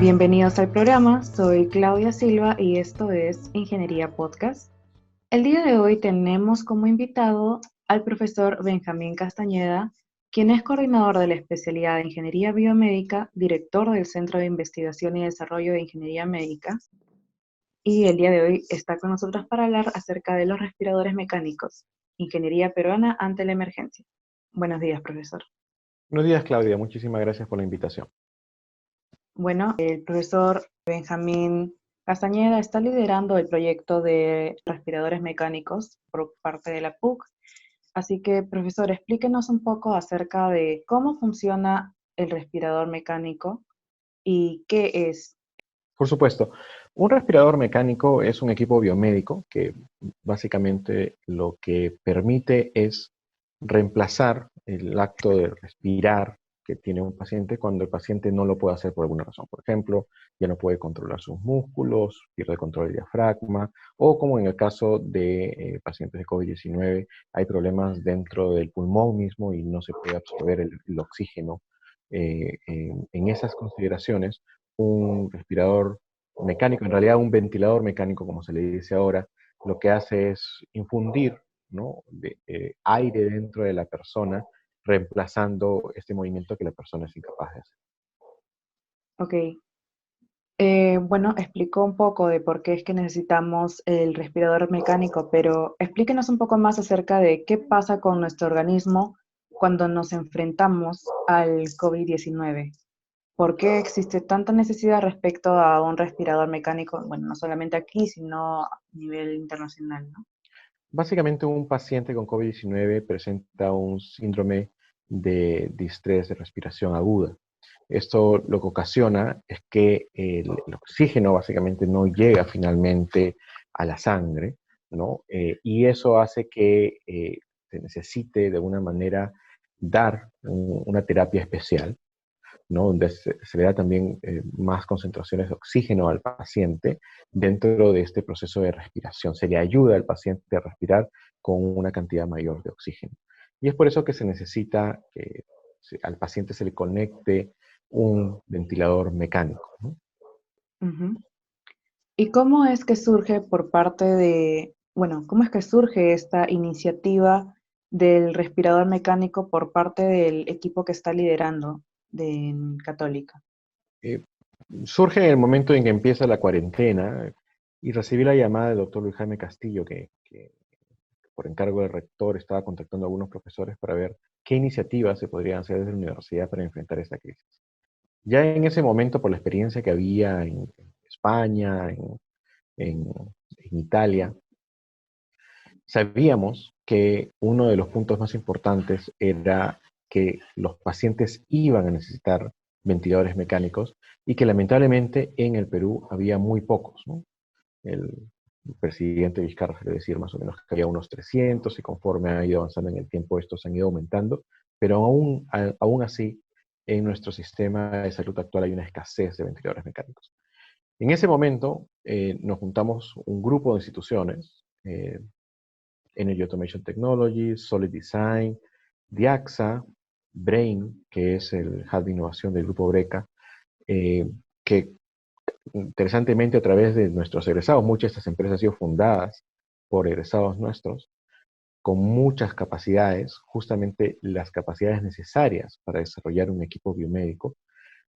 Bienvenidos al programa, soy Claudia Silva y esto es Ingeniería Podcast. El día de hoy tenemos como invitado al profesor Benjamín Castañeda, quien es coordinador de la especialidad de Ingeniería Biomédica, director del Centro de Investigación y Desarrollo de Ingeniería Médica, y el día de hoy está con nosotros para hablar acerca de los respiradores mecánicos, Ingeniería Peruana ante la emergencia. Buenos días, profesor. Buenos días, Claudia. Muchísimas gracias por la invitación. Bueno, el profesor Benjamín Castañeda está liderando el proyecto de respiradores mecánicos por parte de la PUC. Así que, profesor, explíquenos un poco acerca de cómo funciona el respirador mecánico y qué es. Por supuesto, un respirador mecánico es un equipo biomédico que básicamente lo que permite es reemplazar el acto de respirar que tiene un paciente cuando el paciente no lo puede hacer por alguna razón. Por ejemplo, ya no puede controlar sus músculos, pierde control del diafragma, o como en el caso de pacientes de COVID-19, hay problemas dentro del pulmón mismo y no se puede absorber el oxígeno. En esas consideraciones, un respirador mecánico, en realidad un ventilador mecánico, como se le dice ahora, lo que hace es infundir, ¿no?, aire dentro de la persona, reemplazando este movimiento que la persona es incapaz de hacer. Ok. Bueno, explicó un poco de por qué es que necesitamos el respirador mecánico, pero explíquenos un poco más acerca de qué pasa con nuestro organismo cuando nos enfrentamos al COVID-19. ¿Por qué existe tanta necesidad respecto a un respirador mecánico? Bueno, no solamente aquí, sino a nivel internacional, ¿no? Básicamente, un paciente con COVID-19 presenta un síndrome de distrés de respiración aguda. Esto lo que ocasiona es que el oxígeno básicamente no llega finalmente a la sangre, ¿no? Y eso hace que se necesite de alguna manera dar una terapia especial, ¿no?, donde se le da también más concentraciones de oxígeno al paciente dentro de este proceso de respiración. Se le ayuda al paciente a respirar con una cantidad mayor de oxígeno. Y es por eso que se necesita que al paciente se le conecte un ventilador mecánico, ¿no? Ujú. ¿Y cómo es que surge por parte de, bueno, cómo es que surge esta iniciativa del respirador mecánico por parte del equipo que está liderando de Católica? Eh, Surge en el momento en que empieza la cuarentena y recibí la llamada del doctor Luis Jaime Castillo, que por encargo del rector estaba contactando a algunos profesores para ver qué iniciativas se podrían hacer desde la universidad para enfrentar esta crisis. Ya en ese momento, por la experiencia que había en España, en, en Italia, sabíamos que uno de los puntos más importantes era que los pacientes iban a necesitar ventiladores mecánicos y que lamentablemente en el Perú había muy pocos, ¿no? El presidente Vizcarra suele decir más o menos que había unos 300 y conforme ha ido avanzando en el tiempo estos han ido aumentando, pero aún así en nuestro sistema de salud actual hay una escasez de ventiladores mecánicos. En ese momento nos juntamos un grupo de instituciones, Energy Automation Technology, Solid Design, Diaxa, Brain, que es el hub de innovación del grupo Breca, que interesantemente a través de nuestros egresados, muchas de estas empresas han sido fundadas por egresados nuestros, con muchas capacidades, justamente las capacidades necesarias para desarrollar un equipo biomédico.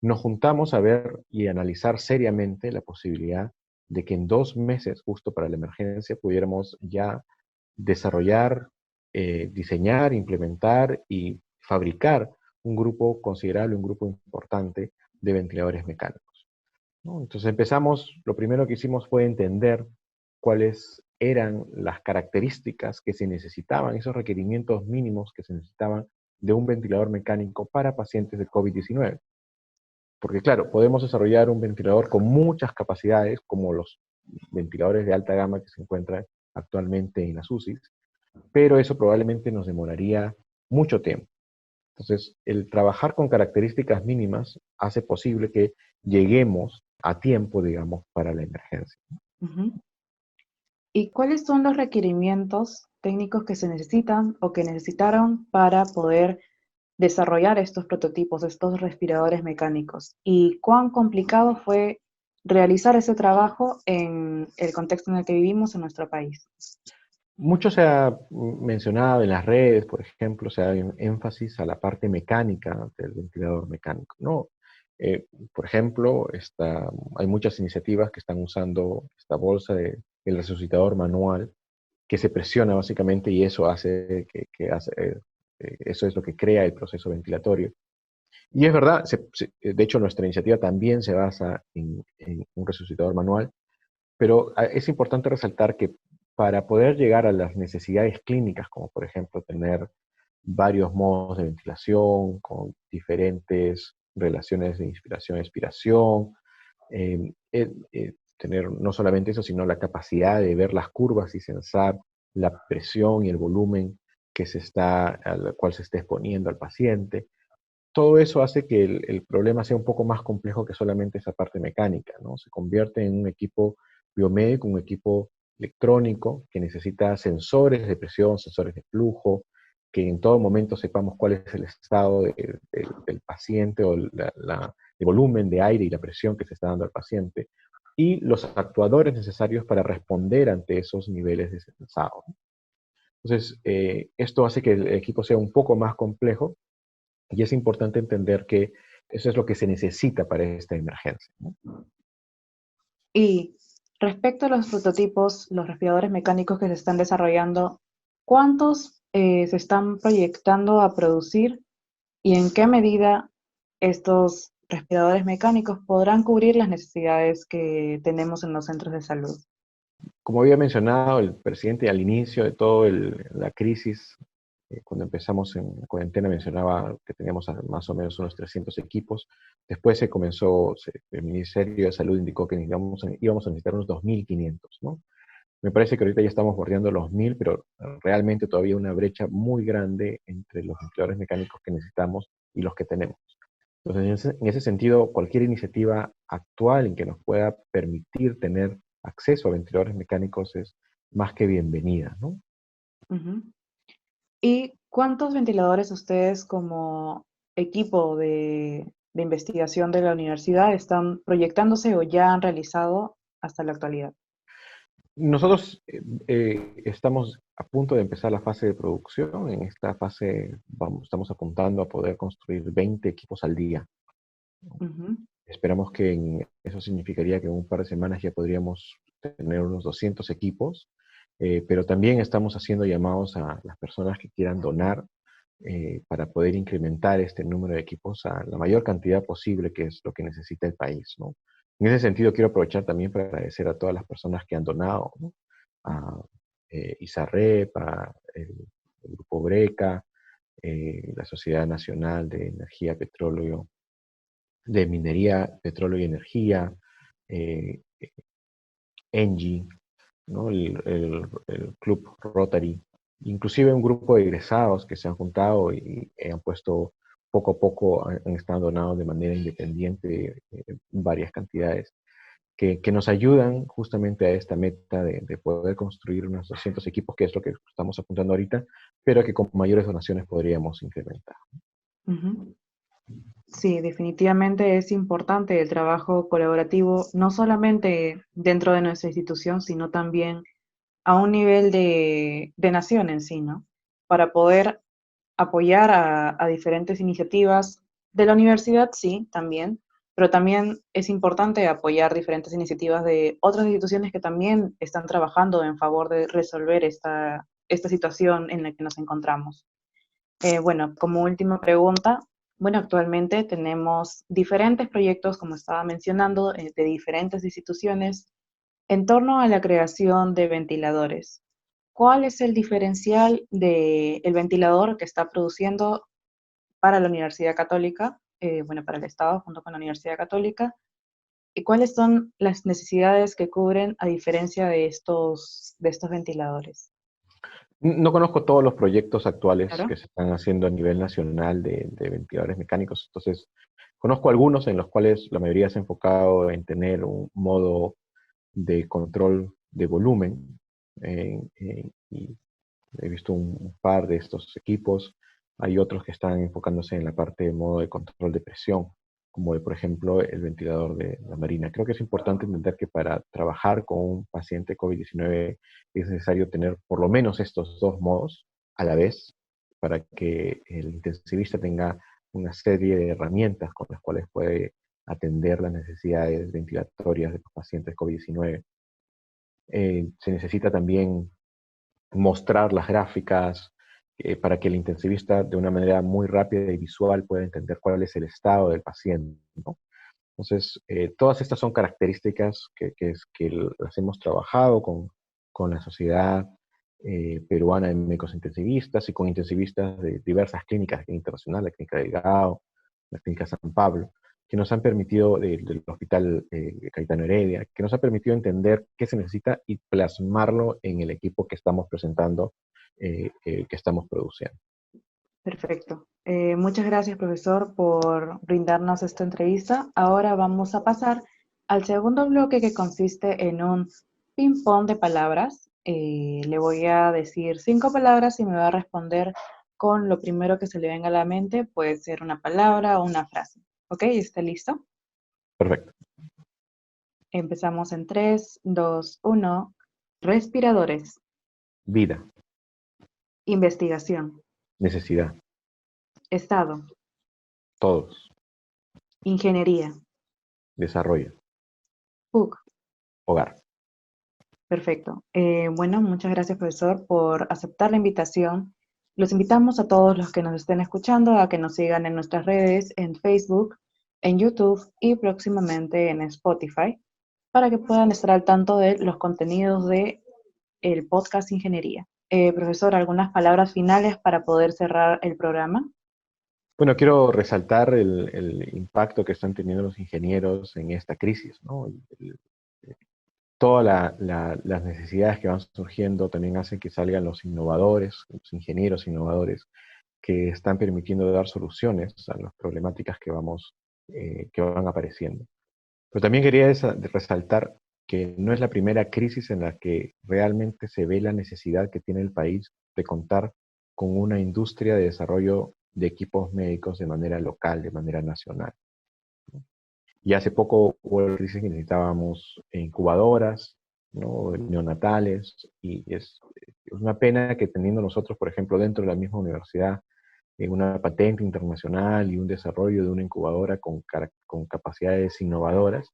Nos juntamos a ver y analizar seriamente la posibilidad de que en 2 meses, justo para la emergencia, pudiéramos ya desarrollar, diseñar, implementar y fabricar un grupo considerable, un grupo importante de ventiladores mecánicos, ¿no? Entonces empezamos, lo primero que hicimos fue entender cuáles eran las características que se necesitaban, esos requerimientos mínimos que se necesitaban de un ventilador mecánico para pacientes de COVID-19. Porque claro, podemos desarrollar un ventilador con muchas capacidades, como los ventiladores de alta gama que se encuentran actualmente en las UCIs, pero eso probablemente nos demoraría mucho tiempo. Entonces, el trabajar con características mínimas hace posible que lleguemos a tiempo, digamos, para la emergencia. Ujú. ¿Y cuáles son los requerimientos técnicos que se necesitan o que necesitaron para poder desarrollar estos prototipos, estos respiradores mecánicos, y cuán complicado fue realizar ese trabajo en el contexto en el que vivimos en nuestro país. Mucho se ha mencionado en las redes, por ejemplo, se da énfasis a la parte mecánica del ventilador mecánico, ¿no? Por ejemplo, hay muchas iniciativas que están usando esta bolsa del resucitador manual que se presiona básicamente y eso hace eso es lo que crea el proceso ventilatorio. Y es verdad, de hecho nuestra iniciativa también se basa en un resucitador manual, pero es importante resaltar que para poder llegar a las necesidades clínicas, como por ejemplo tener varios modos de ventilación con diferentes relaciones de inspiración-expiración, tener no solamente eso, sino la capacidad de ver las curvas y sensar la presión y el volumen al cual se está exponiendo al paciente. Todo eso hace que el problema sea un poco más complejo que solamente esa parte mecánica, ¿no? Se convierte en un equipo biomédico, un equipo electrónico que necesita sensores de presión, sensores de flujo, que en todo momento sepamos cuál es el estado del paciente o el volumen de aire y la presión que se está dando al paciente, y los actuadores necesarios para responder ante esos niveles de sensado. Entonces, esto hace que el equipo sea un poco más complejo y es importante entender que eso es lo que se necesita para esta emergencia, ¿no? Y respecto a los prototipos, los respiradores mecánicos que se están desarrollando, ¿cuántos se están proyectando a producir y en qué medida estos respiradores mecánicos podrán cubrir las necesidades que tenemos en los centros de salud? Como había mencionado el presidente al inicio de toda la crisis, cuando empezamos en la cuarentena mencionaba que teníamos más o menos unos 300 equipos. Después el Ministerio de Salud indicó que íbamos a necesitar unos 2.500, ¿no? Me parece que ahorita ya estamos bordeando los 1.000, pero realmente todavía hay una brecha muy grande entre los ventiladores mecánicos que necesitamos y los que tenemos. Entonces, en ese sentido, cualquier iniciativa actual en que nos pueda permitir tener acceso a ventiladores mecánicos es más que bienvenida, ¿no? Ujú. ¿Y cuántos ventiladores ustedes como equipo de investigación de la universidad están proyectándose o ya han realizado hasta la actualidad? Nosotros estamos a punto de empezar la fase de producción. En esta fase estamos apuntando a poder construir 20 equipos al día. Ujú. Esperamos que eso significaría que en un par de semanas ya podríamos tener unos 200 equipos, pero también estamos haciendo llamados a las personas que quieran donar para poder incrementar este número de equipos a la mayor cantidad posible, que es lo que necesita el país, ¿no? En ese sentido, quiero aprovechar también para agradecer a todas las personas que han donado, ¿no? A ISARREP, el Grupo Breca, la Sociedad Nacional de Energía, Petróleo, de Minería, Petróleo y Energía, eh, ENGIE, ¿no? El Club Rotary, inclusive un grupo de egresados que se han juntado y han puesto poco a poco, han estado donados de manera independiente varias cantidades que nos ayudan justamente a esta meta de poder construir unos 200 equipos, que es lo que estamos apuntando ahorita, pero que con mayores donaciones podríamos incrementar. Ujú. Sí, definitivamente es importante el trabajo colaborativo, no solamente dentro de nuestra institución, sino también a un nivel de nación en sí, ¿no? Para poder apoyar a diferentes iniciativas de la universidad, sí, también, pero también es importante apoyar diferentes iniciativas de otras instituciones que también están trabajando en favor de resolver esta situación en la que nos encontramos. Bueno, como última pregunta, bueno, actualmente tenemos diferentes proyectos, como estaba mencionando, de diferentes instituciones en torno a la creación de ventiladores. ¿Cuál es el diferencial del ventilador que está produciendo para la Universidad Católica, bueno, para el Estado junto con la Universidad Católica? ¿Y cuáles son las necesidades que cubren a diferencia de estos ventiladores? No conozco todos los proyectos actuales Claro. que se están haciendo a nivel nacional de ventiladores mecánicos, entonces conozco algunos en los cuales la mayoría se ha enfocado en tener un modo de control de volumen y he visto un par de estos equipos. Hay otros que están enfocándose en la parte de modo de control de presión, como por ejemplo el ventilador de la Marina. Creo que es importante entender que para trabajar con un paciente COVID-19 es necesario tener por lo menos estos dos modos a la vez para que el intensivista tenga una serie de herramientas con las cuales puede atender las necesidades ventilatorias de los pacientes COVID-19. Se necesita también mostrar las gráficas para que el intensivista de una manera muy rápida y visual pueda entender cuál es el estado del paciente, ¿no? Entonces, todas estas son características que las hemos trabajado con la Sociedad Peruana de Médicos Intensivistas y con intensivistas de diversas clínicas internacionales, la Clínica Delgado, la Clínica San Pablo, que nos han permitido, del Hospital Cayetano Heredia, que nos ha permitido entender qué se necesita y plasmarlo en el equipo que estamos presentando, que estamos produciendo. Perfecto. Muchas gracias, profesor, por brindarnos esta entrevista. Ahora vamos a pasar al segundo bloque que consiste en un ping-pong de palabras. Le voy a decir 5 palabras y me va a responder con lo primero que se le venga a la mente. Puede ser una palabra o una frase. ¿Ok? ¿Está listo? Perfecto. Empezamos en 3, 2, 1. Respiradores. Vida, Investigación. necesidad, Estado. todos, Ingeniería. desarrollo, PUC. hogar. Perfecto. Bueno, muchas gracias, profesor, por aceptar la invitación. Los invitamos a todos los que nos estén escuchando a que nos sigan en nuestras redes, en Facebook, en YouTube y próximamente en Spotify, para que puedan estar al tanto de los contenidos de el podcast Ingeniería. Profesor, ¿algunas palabras finales para poder cerrar el programa? Bueno, quiero resaltar el impacto que están teniendo los ingenieros en esta crisis, ¿no? Todas las necesidades que van surgiendo también hacen que salgan los innovadores, los ingenieros innovadores, que están permitiendo dar soluciones a las problemáticas que van apareciendo. Pero también quería resaltar que no es la primera crisis en la que realmente se ve la necesidad que tiene el país de contar con una industria de desarrollo de equipos médicos de manera local, de manera nacional. Y hace poco hubo la crisis que necesitábamos incubadoras, ¿no? Neonatales, y es una pena que teniendo nosotros, por ejemplo, dentro de la misma universidad, una patente internacional y un desarrollo de una incubadora con capacidades innovadoras,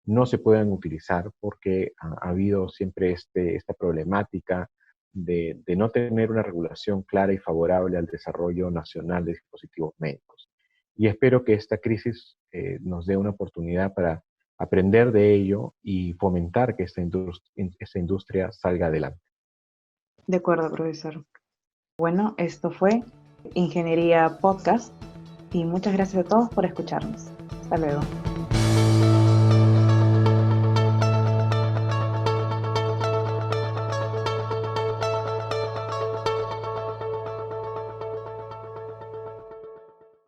no se puedan utilizar porque ha habido siempre esta problemática de no tener una regulación clara y favorable al desarrollo nacional de dispositivos médicos. Y espero que esta crisis nos dé una oportunidad para aprender de ello y fomentar que esta industria salga adelante. De acuerdo, profesor. Bueno, esto fue Ingeniería Podcast y muchas gracias a todos por escucharnos. Hasta luego.